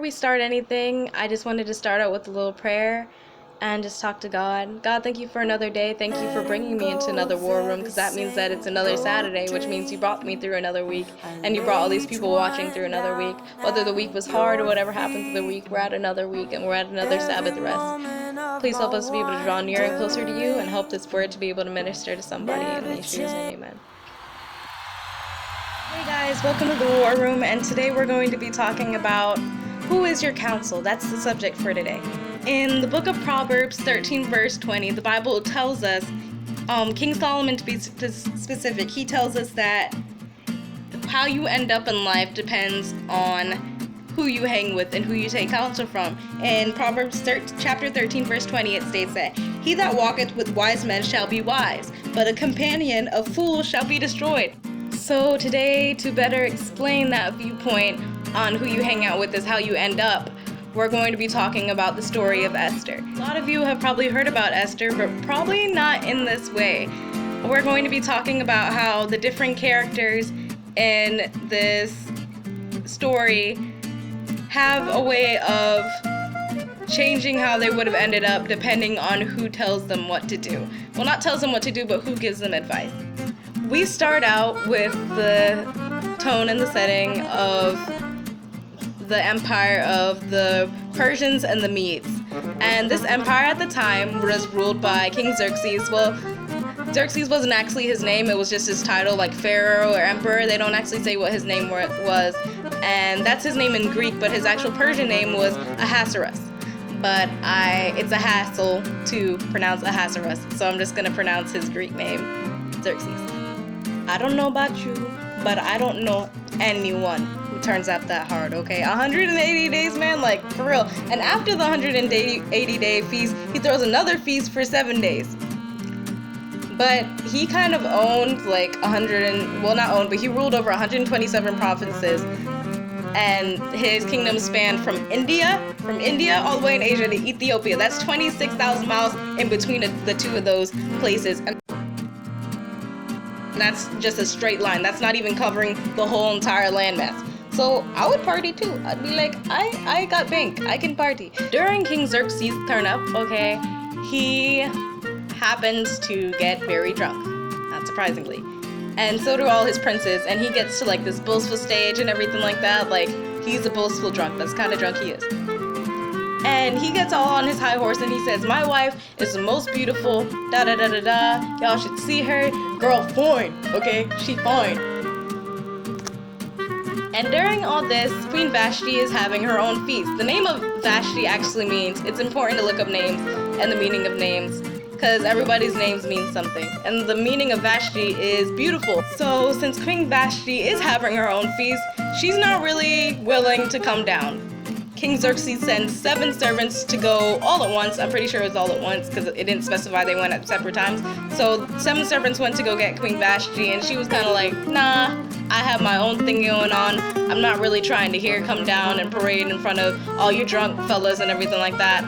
we start anything, I just wanted to start out with a little prayer and just talk to God. God, thank you for another day. Thank you for bringing me into another war room, because that means that it's another Saturday, which means you brought me through another week, and you brought all these people watching through another week. Whether the week was hard or whatever happened to the week, we're at another week and we're at another Sabbath rest. Please help us to be able to draw near and closer to you, and help this word to be able to minister to somebody. In Yeshua's name, amen. Hey guys, welcome to the War Room, and today we're going to be talking about who is your counsel. That's the subject for today. In the book of Proverbs 13 verse 20, the Bible tells us, King Solomon to be specific, he tells us that how you end up in life depends on who you hang with and who you take counsel from. In Proverbs chapter 13 verse 20, it states that he that walketh with wise men shall be wise, but a companion of fools shall be destroyed. So today, to better explain that viewpoint on who you hang out with is how you end up, we're going to be talking about the story of Esther. A lot of you have probably heard about Esther, but probably not in this way. We're going to be talking about how the different characters in this story have a way of changing how they would have ended up depending on who tells them what to do. Well, not tells them what to do, but who gives them advice. We start out with the tone and the setting of the empire of the Persians and the Medes. And this empire at the time was ruled by King Xerxes. Well, Xerxes wasn't actually his name, it was just his title, like Pharaoh or Emperor. They don't actually say what his name was. And that's his name in Greek, but his actual Persian name was Ahasuerus. But it's a hassle to pronounce Ahasuerus, so I'm just going to pronounce his Greek name, Xerxes. I don't know about you, but I don't know anyone who turns out that hard, okay? 180 days, man, like, for real. And after the 180-day feast, he throws another feast for 7 days. But he kind of owned, like, but he ruled over 127 provinces. And his kingdom spanned from India all the way in Asia to Ethiopia. That's 26,000 miles in between the two of those places. And that's just a straight line. That's not even covering the whole entire landmass. So I would party too. I'd be like, I got bank. I can party. During King Xerxes' turn up, okay, he happens to get very drunk, not surprisingly. And so do all his princes. And he gets to like this boastful stage and everything like that. Like, he's a boastful drunk. That's kind of drunk he is. And he gets all on his high horse and he says, my wife is the most beautiful, da-da-da-da-da, y'all should see her, girl fine, okay, she fine. And during all this, Queen Vashti is having her own feast. The name of Vashti actually means, it's important to look up names and the meaning of names, because everybody's names mean something. And the meaning of Vashti is beautiful. So since Queen Vashti is having her own feast, she's not really willing to come down. King Xerxes sends 7 servants to go all at once. I'm pretty sure it was all at once because it didn't specify they went at separate times. So 7 servants went to go get Queen Vashti, and she was kind of like, nah, I have my own thing going on. I'm not really trying to hear come down and parade in front of all you drunk fellas and everything like that.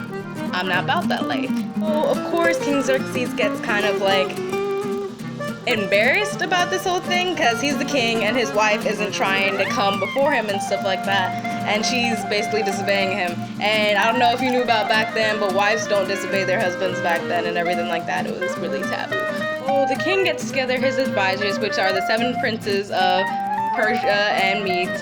I'm not about that life. So of course King Xerxes gets kind of like embarrassed about this whole thing because he's the king and his wife isn't trying to come before him and stuff like that, and she's basically disobeying him. And I don't know if you knew about back then, but wives don't disobey their husbands back then and everything like that. It was really taboo. So the king gets together his advisors, which are the 7 princes of Persia and Medes,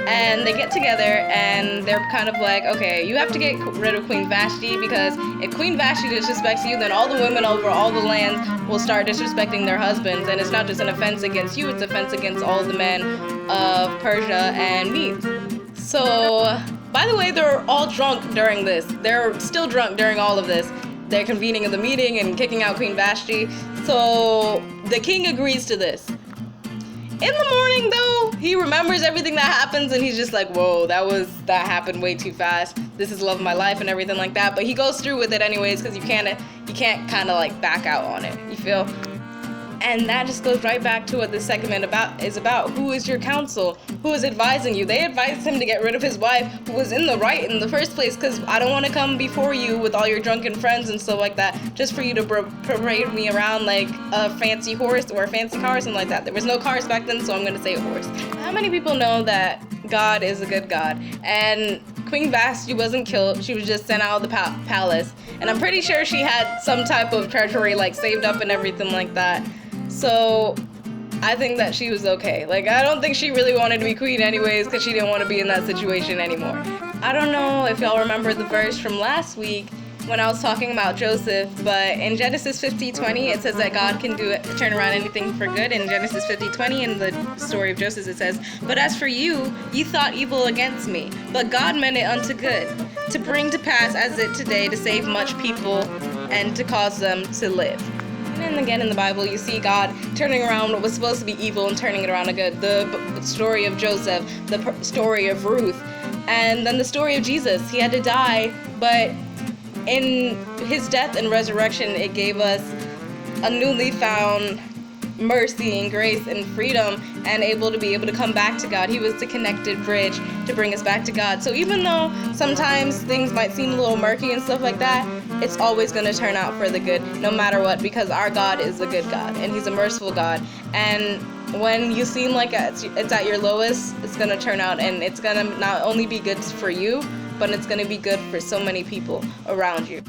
and they get together and they're kind of like, okay, you have to get rid of Queen Vashti, because if Queen Vashti disrespects you, then all the women over all the lands will start disrespecting their husbands, and it's not just an offense against you, it's an offense against all the men of Persia and Medes. So, by the way, they're all drunk during this. They're still drunk during all of this. They're convening of the meeting and kicking out Queen Vashti. So the king agrees to this. In the morning, though, he remembers everything that happens, and he's just like, whoa, that happened way too fast. This is love of my life and everything like that. But he goes through with it anyways, because you can't kind of like back out on it, you feel? And that just goes right back to what this segment is about. Who is your counsel? Who is advising you? They advised him to get rid of his wife, who was in the right in the first place, because I don't want to come before you with all your drunken friends and stuff like that, just for you to parade me around like a fancy horse or a fancy car or something like that. There was no cars back then, so I'm going to say a horse. How many people know that God is a good God? And Queen Vashti wasn't killed. She was just sent out of the palace. And I'm pretty sure she had some type of treasury like saved up and everything like that. So I think that she was okay. Like, I don't think she really wanted to be queen anyways because she didn't want to be in that situation anymore. I don't know if y'all remember the verse from last week when I was talking about Joseph, but in Genesis 50:20 it says that God can turn around anything for good. In Genesis 50:20, in the story of Joseph, it says, "But as for you, ye thought evil against me, but God meant it unto good, to bring to pass as it today, to save much people and to cause them to live." And again in the Bible, you see God turning around what was supposed to be evil and turning it around to good. The story of Joseph, the story of Ruth, and then the story of Jesus. He had to die, but in his death and resurrection, it gave us a newly found mercy and grace and freedom and able to come back to God. He was the connected bridge to bring us back to God. So even though sometimes things might seem a little murky and stuff like that, it's always going to turn out for the good no matter what, because our God is a good God and he's a merciful God. And when you seem like it's at your lowest, it's going to turn out and it's going to not only be good for you, but it's going to be good for so many people around you.